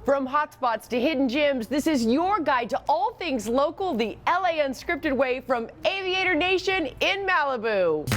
From hotspots to hidden gems, this is your guide to all things local, the LA Unscripted way from Aviator Nation in Malibu.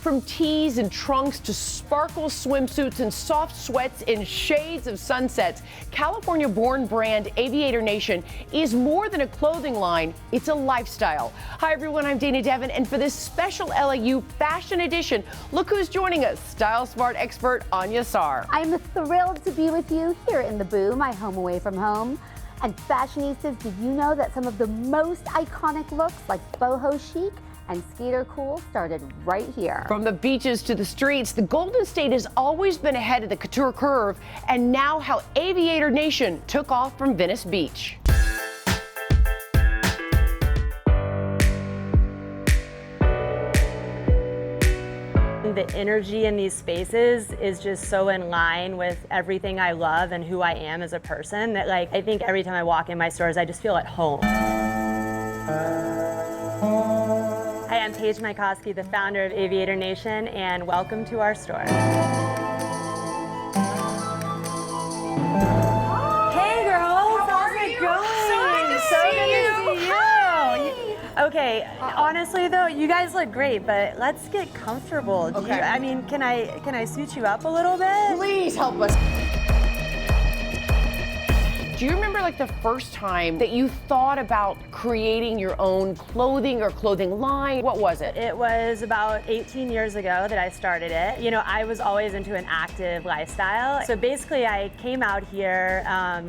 From tees and trunks to sparkle swimsuits and soft sweats in shades of sunsets, California-born brand Aviator Nation is more than a clothing line, it's a lifestyle. Hi everyone, I'm Dana Devin, and for this special LAU Fashion Edition, look who's joining us, Style Smart expert Anya Sar. I'm thrilled to be with you here in the Boo, my home away from home. And fashionistas, did you know that some of the most iconic looks like boho chic and skater cool started right here? From the beaches to the streets, the Golden State has always been ahead of the couture curve, and now how Aviator Nation took off from Venice Beach. The energy in these spaces is just so in line with everything I love and who I am as a person that, like, I think every time I walk in my stores, I just feel at home. Hi, I'm Paige Mykoski, the founder of Aviator Nation, and welcome to our store. Hey girls, how's it going? So good to see you. Okay, honestly though, you guys look great, but let's get comfortable. Okay. I mean, can I suit you up a little bit? Please help us. Do you remember like the first time that you thought about creating your own clothing or clothing line? What was it? It was about 18 years ago that I started it. You know, I was always into an active lifestyle. So basically I came out here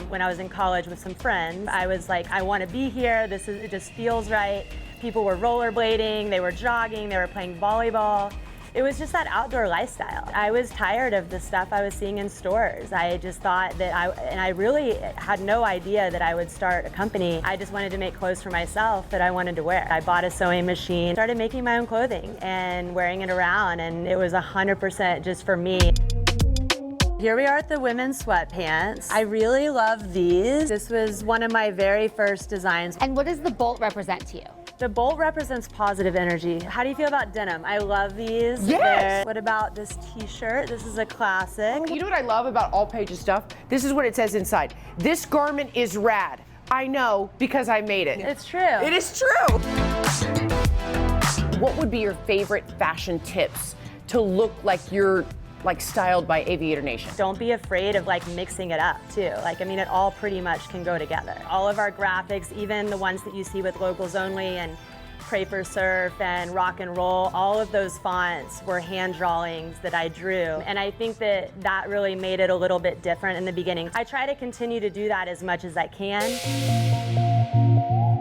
when I was in college with some friends. I was like, I want to be here. It just feels right. People were rollerblading, they were jogging, they were playing volleyball. It was just that outdoor lifestyle. I was tired of the stuff I was seeing in stores. I just thought that I really had no idea that I would start a company. I just wanted to make clothes for myself that I wanted to wear. I bought a sewing machine, started making my own clothing and wearing it around, and it was 100% just for me. Here we are at the women's sweatpants. I really love these. This was one of my very first designs. And what does the bolt represent to you? The bolt represents positive energy. How do you feel about denim? I love these. Yes! What about this t-shirt? This is a classic. You know what I love about all Paige's stuff? This is what it says inside. This garment is rad. I know because I made it. It's true. It is true. What would be your favorite fashion tips to look like you're styled by Aviator Nation? Don't be afraid of mixing it up too. I mean, it all pretty much can go together. All of our graphics, even the ones that you see with Locals Only and Pray for Surf and Rock and Roll, all of those fonts were hand drawings that I drew. And I think that really made it a little bit different in the beginning. I try to continue to do that as much as I can.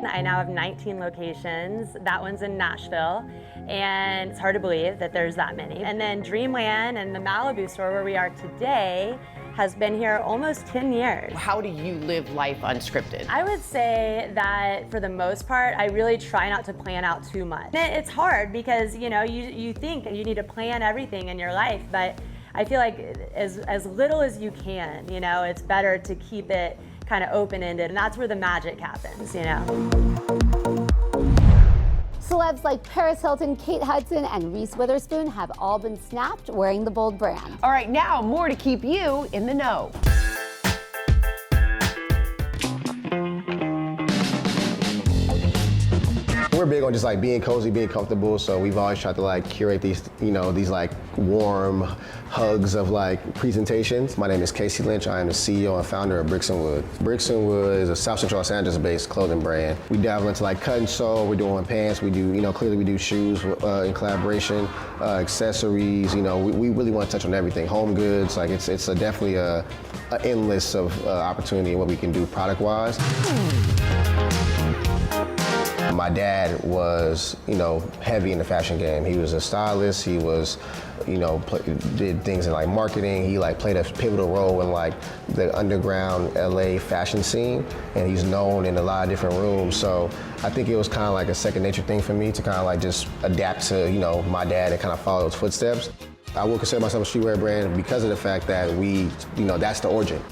I now have 19 locations. That one's in Nashville, and it's hard to believe that there's that many. And then Dreamland and the Malibu store where we are today has been here almost 10 years. How do you live life unscripted? I would say that for the most part, I really try not to plan out too much. It's hard because, you know, you think you need to plan everything in your life, but I feel like as little as you can, you know, it's better to keep it kind of open-ended, and that's where the magic happens, you know. Celebs like Paris Hilton, Kate Hudson, and Reese Witherspoon have all been snapped wearing the Bold brand. All right, now more to keep you in the know. We're big on just being cozy, being comfortable, so we've always tried to curate these, these warm hugs of presentations. My name is Casey Lynch. I am the CEO and founder of Bricks & Wood. Bricks & Wood is a South Central Los Angeles based clothing brand. We dabble into cut and sew, we're doing pants, we do, clearly we do shoes in collaboration, accessories, we really want to touch on everything. Home goods, it's definitely an endless of opportunity in what we can do product-wise. My dad was, heavy in the fashion game. He was a stylist. He was, did things in marketing. He played a pivotal role in the underground LA fashion scene, and he's known in a lot of different rooms. So I think it was kind of a second nature thing for me to kind of just adapt to, my dad and kind of follow those footsteps. I would consider myself a streetwear brand because of the fact that we, that's the origin.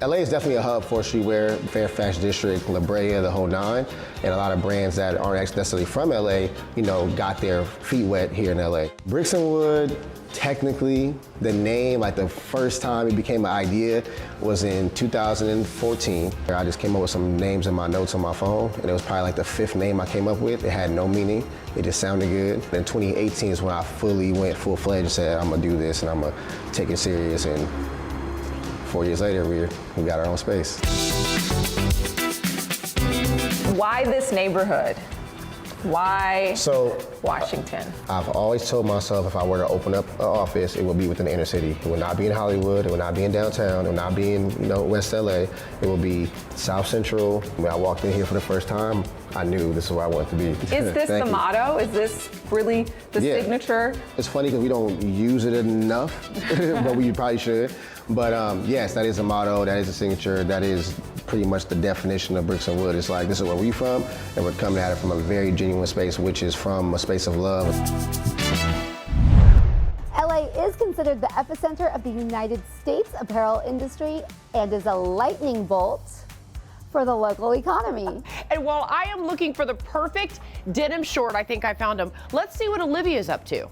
LA is definitely a hub for streetwear. Fairfax District, La Brea, the whole nine, and a lot of brands that aren't necessarily from LA, you know, got their feet wet here in LA. Bricks and Wood, technically, the name, like the first time it became an idea was in 2014. I just came up with some names in my notes on my phone, and it was probably like the 5th name I came up with. It had no meaning, it just sounded good. Then 2018 is when I fully went full-fledged and said, I'm gonna do this and I'm gonna take it serious, and 4 years later, we got our own space. Why this neighborhood? Why So Washington? I've always told myself if I were to open up an office, it would be within the inner city. It would not be in Hollywood, it would not be in downtown, it would not be in, you know, West LA. It would be South Central. When I walked in here for the first time, I knew this is where I wanted to be. Is this the motto? Is this really the signature? It's funny because we don't use it enough, but we probably should. But yes, that is a motto, that is a signature, that is pretty much the definition of Bricks and Wood. It's like, this is where we're from, and we're coming at it from a very genuine space, which is from a space of love. LA is considered the epicenter of the United States apparel industry and is a lightning bolt for the local economy. And while I am looking for the perfect denim short, I think I found him. Let's see what Olivia's up to.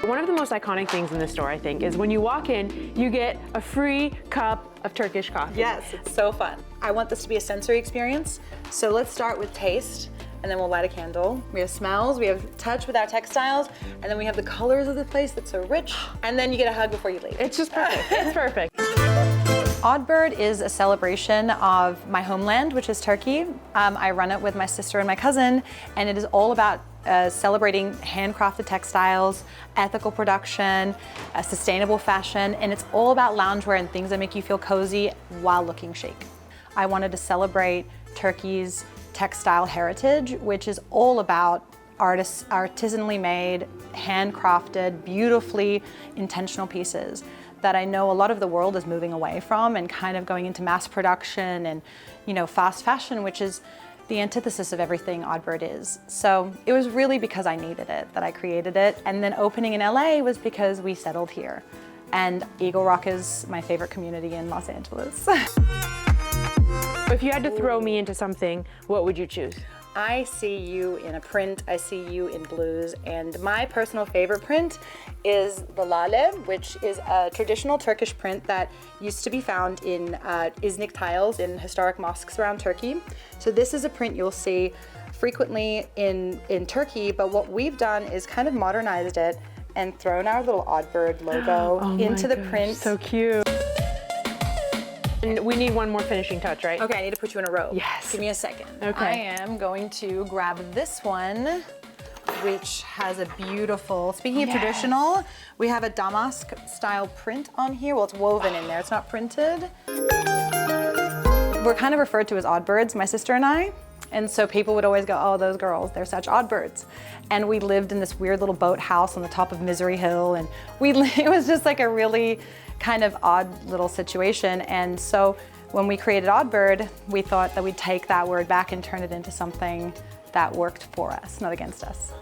One of the most iconic things in this store, I think, is when you walk in, you get a free cup of Turkish coffee. Yes, it's so fun. I want this to be a sensory experience. So let's start with taste, and then we'll light a candle. We have smells, we have touch with our textiles, and then we have the colors of the place that's so rich. And then you get a hug before you leave. It's just perfect. It's perfect. Oddbird is a celebration of my homeland, which is Turkey. I run it with my sister and my cousin, and it is all about celebrating handcrafted textiles, ethical production, sustainable fashion, and it's all about loungewear and things that make you feel cozy while looking chic. I wanted to celebrate Turkey's textile heritage, which is all about artisanally made, handcrafted, beautifully intentional pieces that I know a lot of the world is moving away from and kind of going into mass production and, you know, fast fashion, which is the antithesis of everything Oddbird is. So it was really because I needed it that I created it. And then opening in LA was because we settled here. And Eagle Rock is my favorite community in Los Angeles. If you had to throw me into something, what would you choose? I see you in a print, I see you in blues, and my personal favorite print is the lale, which is a traditional Turkish print that used to be found in Iznik tiles in historic mosques around Turkey. So this is a print you'll see frequently in Turkey, but what we've done is kind of modernized it and thrown our little Oddbird logo into the print. So cute. And we need one more finishing touch, right? Okay, I need to put you in a robe. Yes. Give me a second. Okay. I am going to grab this one, which has a beautiful, speaking of traditional, we have a damask style print on here. Well, it's woven in there, it's not printed. We're kind of referred to as oddbirds, my sister and I. And so people would always go, oh, those girls, they're such oddbirds. And we lived in this weird little boathouse on the top of Misery Hill. And it was just like a really kind of odd little situation. And so when we created Oddbird, we thought that we'd take that word back and turn it into something that worked for us, not against us.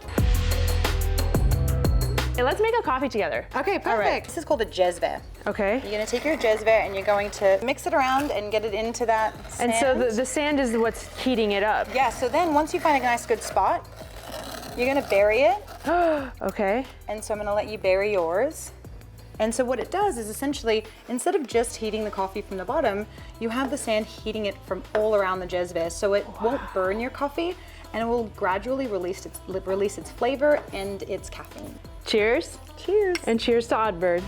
Hey, let's make a coffee together. Okay, perfect. right. This is called a jezve. Okay. You're gonna take your jezve and you're going to mix it around and get it into that sand. And so the sand is what's heating it up. Yeah, so then once you find a nice good spot, you're gonna bury it. Okay. And so I'm gonna let you bury yours. And so what it does is essentially, instead of just heating the coffee from the bottom, you have the sand heating it from all around the jezve, so it won't burn your coffee, and it will gradually release its flavor and its caffeine. Cheers. Cheers. And cheers to Oddbird.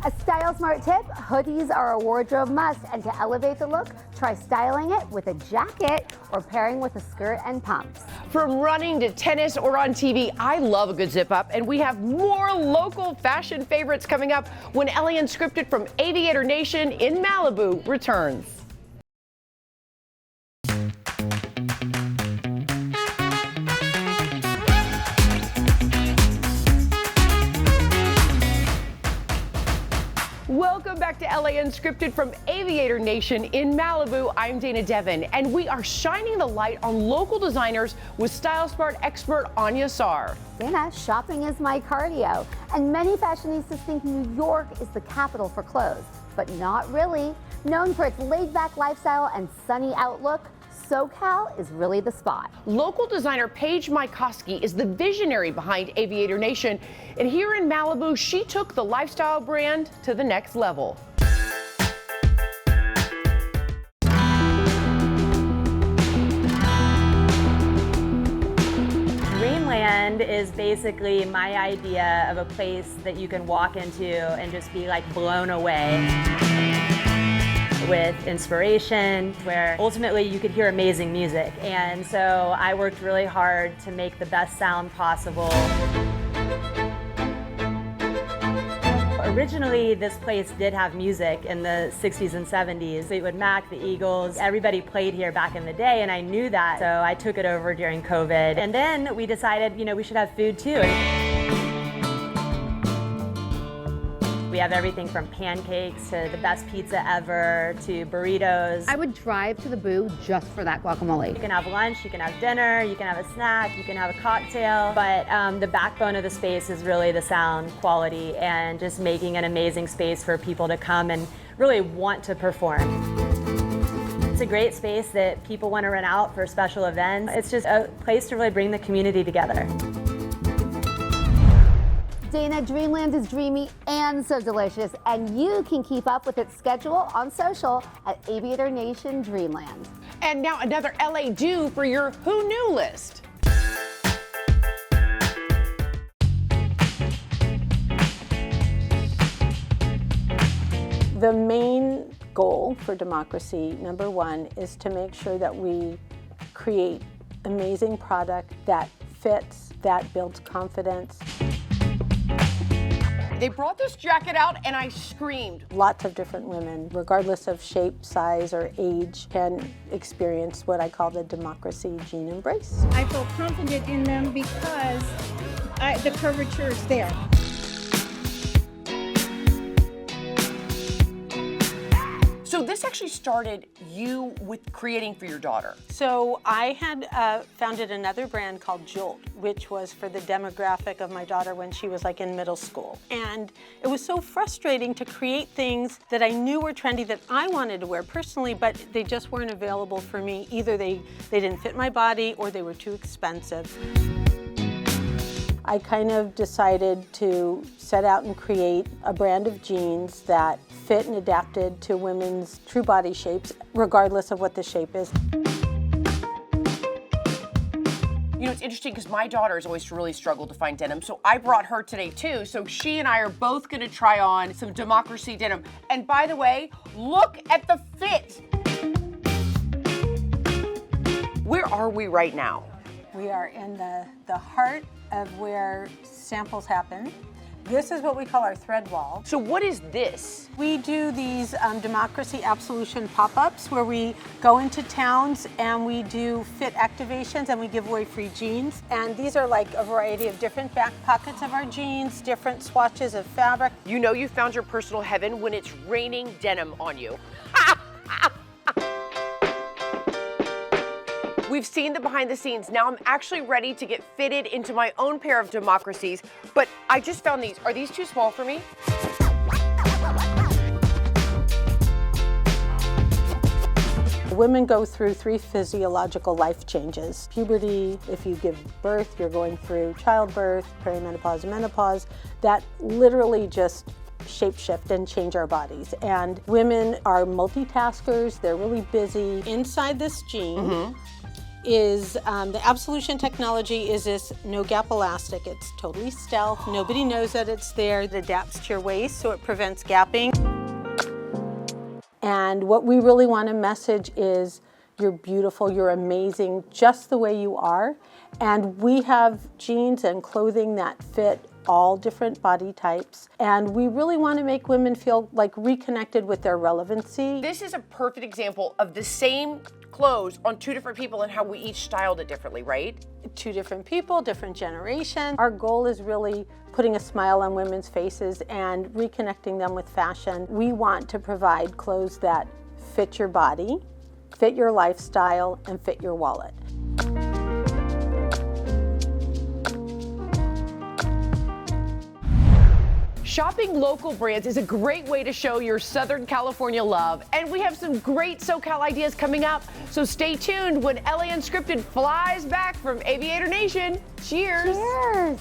A style smart tip, hoodies are a wardrobe must, and to elevate the look, try styling it with a jacket or pairing with a skirt and pumps. From running to tennis or on TV, I love a good zip up, and we have more local fashion favorites coming up when LA Unscripted from Aviator Nation in Malibu returns. Welcome back to LA Unscripted from Aviator Nation in Malibu. I'm Dana Devin, and we are shining the light on local designers with Style Smart expert Anya Sar. Dana, shopping is my cardio, and many fashionistas think New York is the capital for clothes, but not really. Known for its laid-back lifestyle and sunny outlook, SoCal is really the spot. Local designer Paige Mykoski is the visionary behind Aviator Nation, and here in Malibu, she took the lifestyle brand to the next level. Dreamland is basically my idea of a place that you can walk into and just be like blown away with inspiration, where ultimately you could hear amazing music. And so I worked really hard to make the best sound possible. Originally, this place did have music in the 60s and 70s. Fleetwood Mac, the Eagles, everybody played here back in the day, and I knew that. So I took it over during COVID. And then we decided, we should have food too. We have everything from pancakes to the best pizza ever to burritos. I would drive to the Boo just for that guacamole. You can have lunch, you can have dinner, you can have a snack, you can have a cocktail, but the backbone of the space is really the sound quality and just making an amazing space for people to come and really want to perform. It's a great space that people want to rent out for special events. It's just a place to really bring the community together. Dana, Dreamland is dreamy and so delicious, and you can keep up with its schedule on social at Aviator Nation Dreamland. And now another LA do for your Who Knew list. The main goal for democracy, number one, is to make sure that we create amazing product that fits, that builds confidence. They brought this jacket out and I screamed. Lots of different women, regardless of shape, size, or age, can experience what I call the democracy jean embrace. I feel confident in them because the curvature is there. So this actually started you with creating for your daughter. So I had founded another brand called Jolt, which was for the demographic of my daughter when she was like in middle school. And it was so frustrating to create things that I knew were trendy that I wanted to wear personally, but they just weren't available for me. Either they didn't fit my body or they were too expensive. I kind of decided to set out and create a brand of jeans that fit and adapted to women's true body shapes, regardless of what the shape is. It's interesting because my daughter has always really struggled to find denim, so I brought her today too. So she and I are both going to try on some democracy denim. And by the way, look at the fit. Where are we right now? We are in the heart of where samples happen. This is what we call our thread wall. So what is this? We do these democracy absolution pop-ups where we go into towns and we do fit activations and we give away free jeans. And these are like a variety of different back pockets of our jeans, different swatches of fabric. You know you found your personal heaven when it's raining denim on you. We've seen the behind the scenes. Now I'm actually ready to get fitted into my own pair of democracies, but I just found these. Are these too small for me? Women go through 3 physiological life changes. Puberty, if you give birth, you're going through childbirth, perimenopause, and menopause. That literally just shapeshift and change our bodies. And women are multitaskers, they're really busy. Inside this jean, is the absolution technology is this no gap elastic. It's totally stealth. Nobody knows that it's there. It adapts to your waist so it prevents gapping. And what we really want to message is you're beautiful, you're amazing just the way you are. And we have jeans and clothing that fit all different body types. And we really want to make women feel like reconnected with their relevancy. This is a perfect example of the same clothes on two different people and how we each styled it differently, right? Two different people, different generations. Our goal is really putting a smile on women's faces and reconnecting them with fashion. We want to provide clothes that fit your body, fit your lifestyle, and fit your wallet. Shopping local brands is a great way to show your Southern California love, and we have some great SoCal ideas coming up, so stay tuned when LA Unscripted flies back from Aviator Nation. Cheers! Cheers!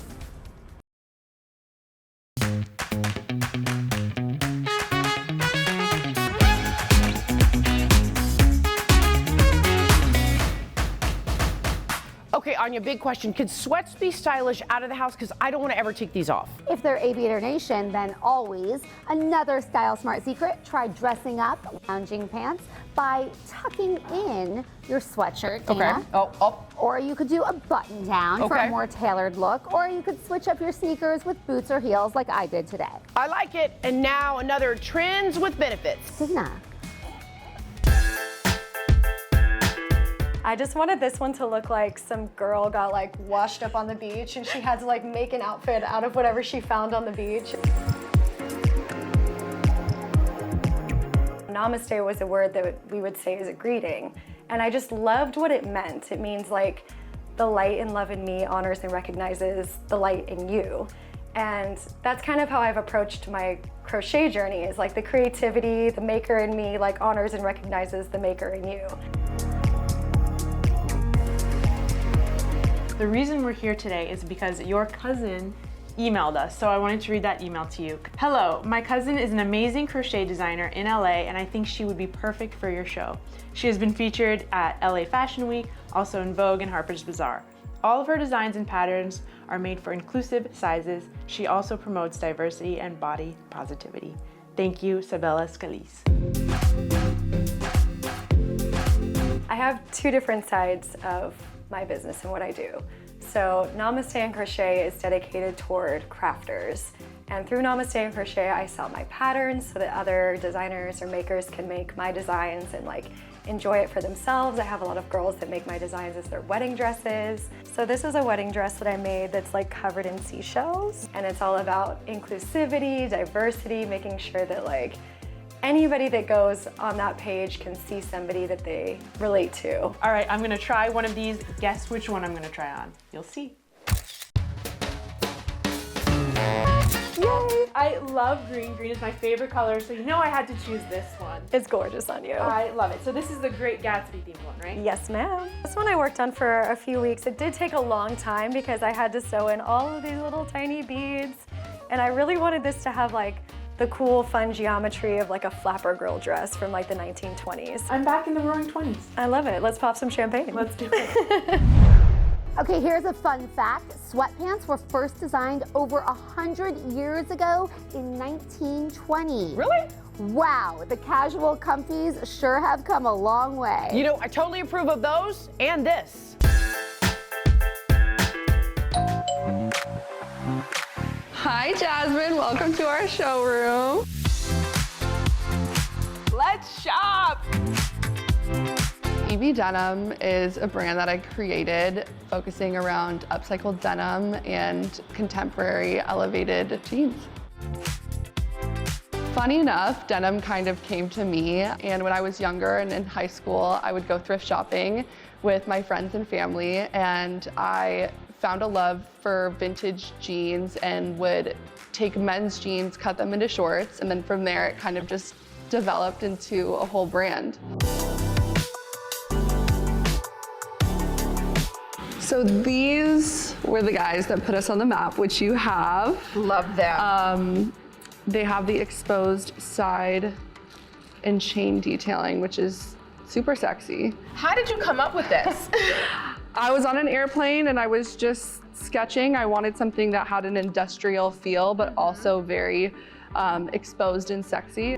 Okay, Anya, big question. Can sweats be stylish out of the house? Because I don't want to ever take these off. If they're Aviator Nation, then always. Another style smart secret, try dressing up lounging pants by tucking in your sweatshirt, Dana. Okay. Or you could do a button down for a more tailored look, or you could switch up your sneakers with boots or heels like I did today. I like it. And now another trends with benefits. Dana. I just wanted this one to look like some girl got like washed up on the beach and she had to like make an outfit out of whatever she found on the beach. Namaste was a word that we would say as a greeting, and I just loved what it meant. It means like the light and love in me honors and recognizes the light in you. And that's kind of how I've approached my crochet journey, is like the creativity, the maker in me like honors and recognizes the maker in you. The reason we're here today is because your cousin emailed us, so I wanted to read that email to you. Hello, my cousin is an amazing crochet designer in LA, and I think she would be perfect for your show. She has been featured at LA Fashion Week, also in Vogue and Harper's Bazaar. All of her designs and patterns are made for inclusive sizes. She also promotes diversity and body positivity. Thank you, Sabella Scalise. I have two different sides of my business and what I do. So Namaste and Crochet is dedicated toward crafters. And through Namaste and Crochet, I sell my patterns so that other designers or makers can make my designs and like enjoy it for themselves. I have a lot of girls that make my designs as their wedding dresses. So this is a wedding dress that I made that's like covered in seashells. And it's all about inclusivity, diversity, making sure that like anybody that goes on that page can see somebody that they relate to. All right, I'm gonna try one of these. Guess which one I'm gonna try on. You'll see. Yay! I love green. Green is my favorite color, so you know I had to choose this one. It's gorgeous on you. I love it. So this is the Great Gatsby themed one, right? Yes, ma'am. This one I worked on for a few weeks. It did take a long time because I had to sew in all of these little tiny beads, and I really wanted this to have like the cool, fun geometry of like a flapper girl dress from like the 1920s. I'm back in the roaring 20s. I love it. Let's pop some champagne. Let's do it. Okay, here's a fun fact. Sweatpants were first designed over 100 years ago in 1920. Really? Wow, the casual comfies sure have come a long way. You know, I totally approve of those and this. Hi, Jasmine. Welcome to our showroom. Let's shop. EB Denim is a brand that I created focusing around upcycled denim and contemporary elevated jeans. Funny enough, denim kind of came to me, and when I was younger and in high school, I would go thrift shopping with my friends and family, and I found a love for vintage jeans and would take men's jeans, cut them into shorts, and then from there it kind of just developed into a whole brand. So these were the guys that put us on the map, which you have. Love them. They have the exposed side and chain detailing, which is super sexy. How did you come up with this? I was on an airplane and I was just sketching. I wanted something that had an industrial feel, but also very exposed and sexy.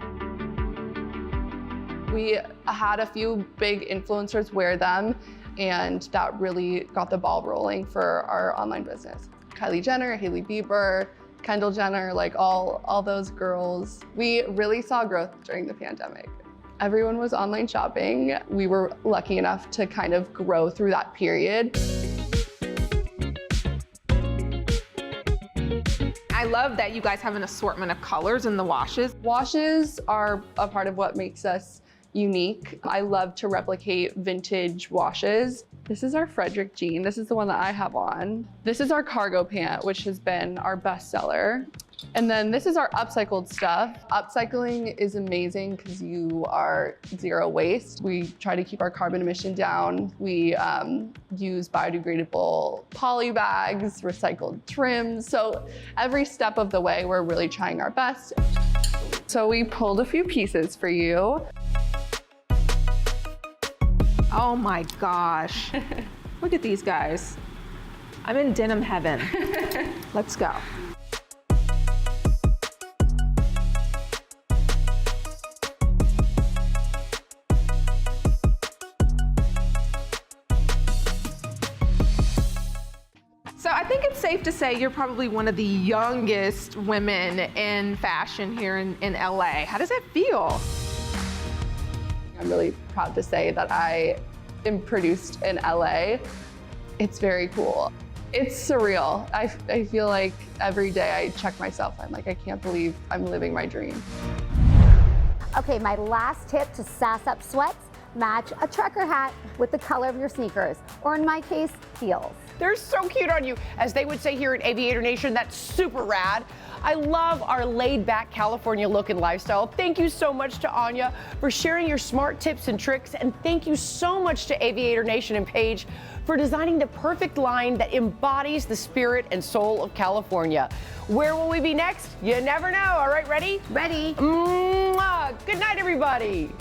We had a few big influencers wear them, and that really got the ball rolling for our online business. Kylie Jenner, Hailey Bieber, Kendall Jenner, like all those girls. We really saw growth during the pandemic. Everyone was online shopping. We were lucky enough to kind of grow through that period. I love that you guys have an assortment of colors in the washes. Washes are a part of what makes us unique. I love to replicate vintage washes. This is our Frederick jean. This is the one that I have on. This is our cargo pant, which has been our bestseller. And then this is our upcycled stuff. Upcycling is amazing because you are zero waste. We try to keep our carbon emission down. We use biodegradable poly bags, recycled trims. So every step of the way, we're really trying our best. So we pulled a few pieces for you. Oh my gosh. Look at these guys. I'm in denim heaven. Let's go. So I think it's safe to say you're probably one of the youngest women in fashion here in LA. How does that feel? I'm really proud to say that I am produced in LA. It's very cool. It's surreal. I feel like every day I check myself. I'm like, I can't believe I'm living my dream. Okay, my last tip to sass up sweats, match a trucker hat with the color of your sneakers, or in my case, heels. They're so cute on you. As they would say here at Aviator Nation, that's super rad. I love our laid-back California look and lifestyle. Thank you so much to Anya for sharing your smart tips and tricks. And thank you so much to Aviator Nation and Paige for designing the perfect line that embodies the spirit and soul of California. Where will we be next? You never know. All right, ready? Ready. Mwah. Good night, everybody.